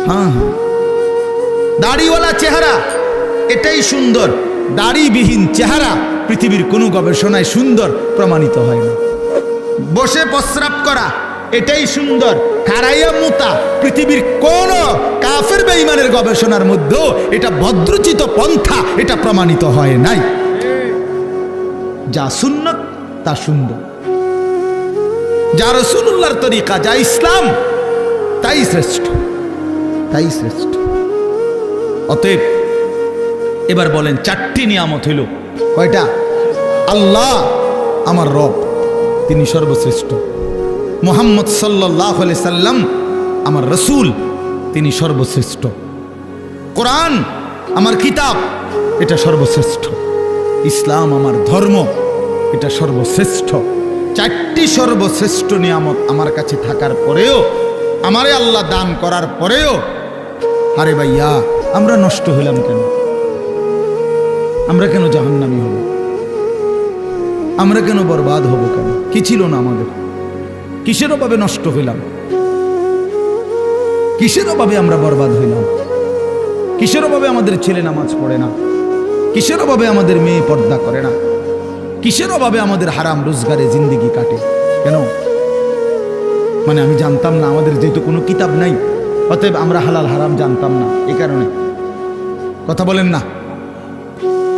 হ্যাঁ, দাড়িওয়ালা চেহারা এটাই সুন্দর, দাড়িবিহীন চেহারা পৃথিবীর কোনো গবেষণায় সুন্দর প্রমাণিত হয় না। বসে প্রস্রাব করা এটাই সুন্দর, খাড়াইয়া মুতা পৃথিবীর কোন কাফের বেঈমানের গবেষণার মধ্যেও এটা ভদ্রচিত পন্থা এটা প্রমাণিত হয় নাই। যা সুন্নত তা সুন্দর, যা রাসূলুল্লাহর তরিকা, যা ইসলাম তাই শ্রেষ্ঠ, তাই শ্রেষ্ঠ। অতএব এবার বলেন চারটি নিয়ামত হইল কয়টা? আল্লাহ আমার রব, তিনি সর্বশ্রেষ্ঠ। মুহাম্মদ সাল্লাল্লাহু আলাইহি সাল্লাম আমার রসুল, তিনি সর্বশ্রেষ্ঠ। কোরআন আমার কিতাব, এটা সর্বশ্রেষ্ঠ। ইসলাম আমার ধর্ম, এটা সর্বশ্রেষ্ঠ। চারটি সর্বশ্রেষ্ঠ নিয়ামত আমার কাছে থাকার পরেও, আমারে আল্লাহ দান করার পরেও, আরে ভাইয়া আমরা নষ্ট হইলাম কেন? আমরা কেন জাহান্নামী হব? আমরা কেন বরবাদ হব কেন? কি ছিল না আমাদের? কিসের অভাবে নষ্ট হইলাম? কিসের অভাবে আমরা বরবাদ হইলাম? কিসের অভাবে আমাদের ছেলে নামাজ পড়ে না? কিসের অভাবে আমাদের মেয়ে পর্দা করে না? কিসের অভাবে আমাদের হারাম রোজগারে জিন্দেগি কাটে? কেন? মানে আমি জানতাম না, আমাদের যেহেতু কোনো কিতাব নাই, অতএব আমরা হালাল হারাম জানতাম না, এই কারণে। কথা বলেন না?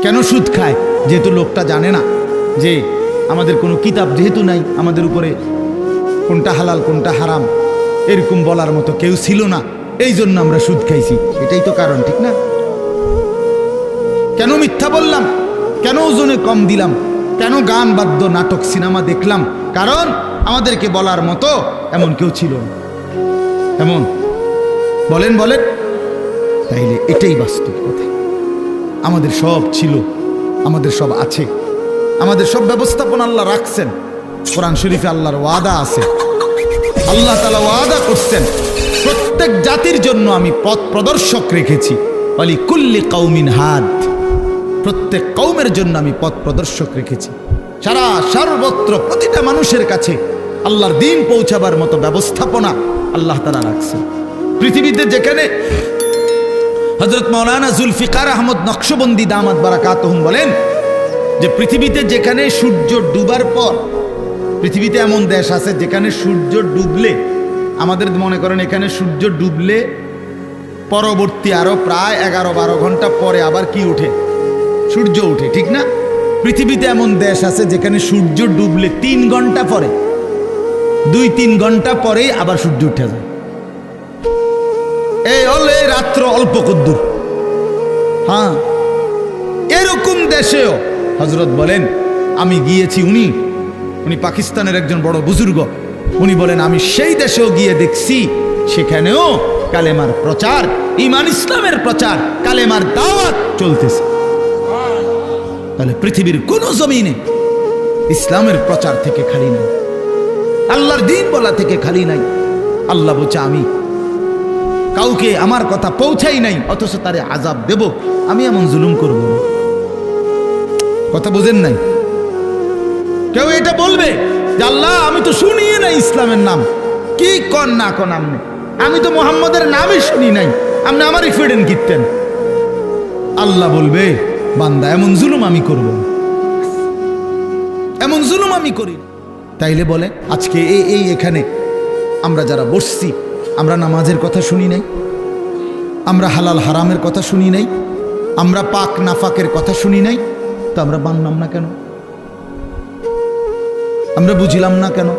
কেন সুদ খায়? যেহেতু লোকটা জানে না যে আমাদের কোনো কিতাব যেহেতু নাই, আমাদের উপরে কোনটা হালাল কোনটা হারাম এরকম বলার মতো কেউ ছিল না, এই জন্য আমরা সুদ খাইছি। এটাই তো কারণ, ঠিক না? কেন মিথ্যা বললাম? কেন ওজনে কম দিলাম? কেন গান বাদ্য নাটক সিনেমা দেখলাম? কারণ আমাদেরকে বলার মতো এমন কেউ ছিল না। এমন বলেন বলেন, তাইলে এটাই বাস্তব কথা। আমাদের সব ছিল, আমাদের সব আছে, আমাদের সব ব্যবস্থাপনা আল্লাহ রাখছেন। কোরআন শরীফে আল্লাহর ওয়াদা আছে, আল্লাহ তাআলা ওয়াদা করছেন প্রত্যেক জাতির জন্য আমি পথ প্রদর্শক রেখেছি। ওয়ালি কুল্লি কওমিন হাদ, প্রত্যেক কওমের জন্য আমি পথ প্রদর্শক রেখেছি। সারা সর্বত্র প্রতিটা মানুষের কাছে আল্লাহর দ্বীন পৌঁছাবার মতো ব্যবস্থাপনা আল্লাহ তাআলা রাখছেন। পৃথিবীতে যেখানে হযরত মাওলানা জুলফিকার আহমদ নকশবন্দি দামাত বারাকাতুহুম বলেন যে পৃথিবীতে যেখানে সূর্য ডুবার পর, পৃথিবীতে এমন দেশ আছে যেখানে সূর্য ডুবলে, আমাদের মনে করেন এখানে সূর্য ডুবলে পরবর্তী আরো প্রায় 11-12 ঘন্টা পরে আবার কি উঠে? সূর্য উঠে, ঠিক না? পৃথিবীতে এমন দেশ আছে যেখানে সূর্য ডুবলে 3 ঘন্টা পরে, 2-3 ঘন্টা পরেই আবার সূর্য উঠে যায়। এই হলে রাত্র অল্প কদ্দুর। হ্যাঁ, এরকম দেশেও হযরত বলেন আমি গিয়েছি, উনি পাকিস্তানের একজন বড় বুজুর্গ, উনি বলেন আমি সেই দেশেও গিয়ে দেখছি সেখানেও কালেমার প্রচার, ঈমান ইসলামের প্রচার, কালেমার দাওয়াত চলতেছে। তাহলে পৃথিবীর কোন জমিনে ইসলামের প্রচার থেকে খালি নাই, আল্লাহর দ্বীন বলা থেকে খালি নাই। আল্লাহ বলছে আমি কাউকে আমার কথা পৌঁছাই নাই, অথচ তারে আযাব দেব, আমি এমন জুলুম করব না। কথা বুঝেন নাই? কেউ এটা বলবে যে আল্লাহ আমি তো শুনিয়ে নাই ইসলামের নাম, কি কন না কন আপনি, আমি তো মুহাম্মদের নামই শুনি নাই, আপনি আমারই ফিরেন কিনতেন। আল্লাহ বলবে বান্দা এমন জুলুম আমি করব না, এমন জুলুম আমি করি। তাইলে বলে আজকে এই এখানে আমরা যারা বসছি, আমরা নামাজের কথা শুনি নাই, আমরা হালাল হারামের কথা শুনি নাই, আমরা পাক নাফাকের কথা শুনি নাই, তো আমরা মানলাম না কেন? আমরা বুঝিলাম না কেন?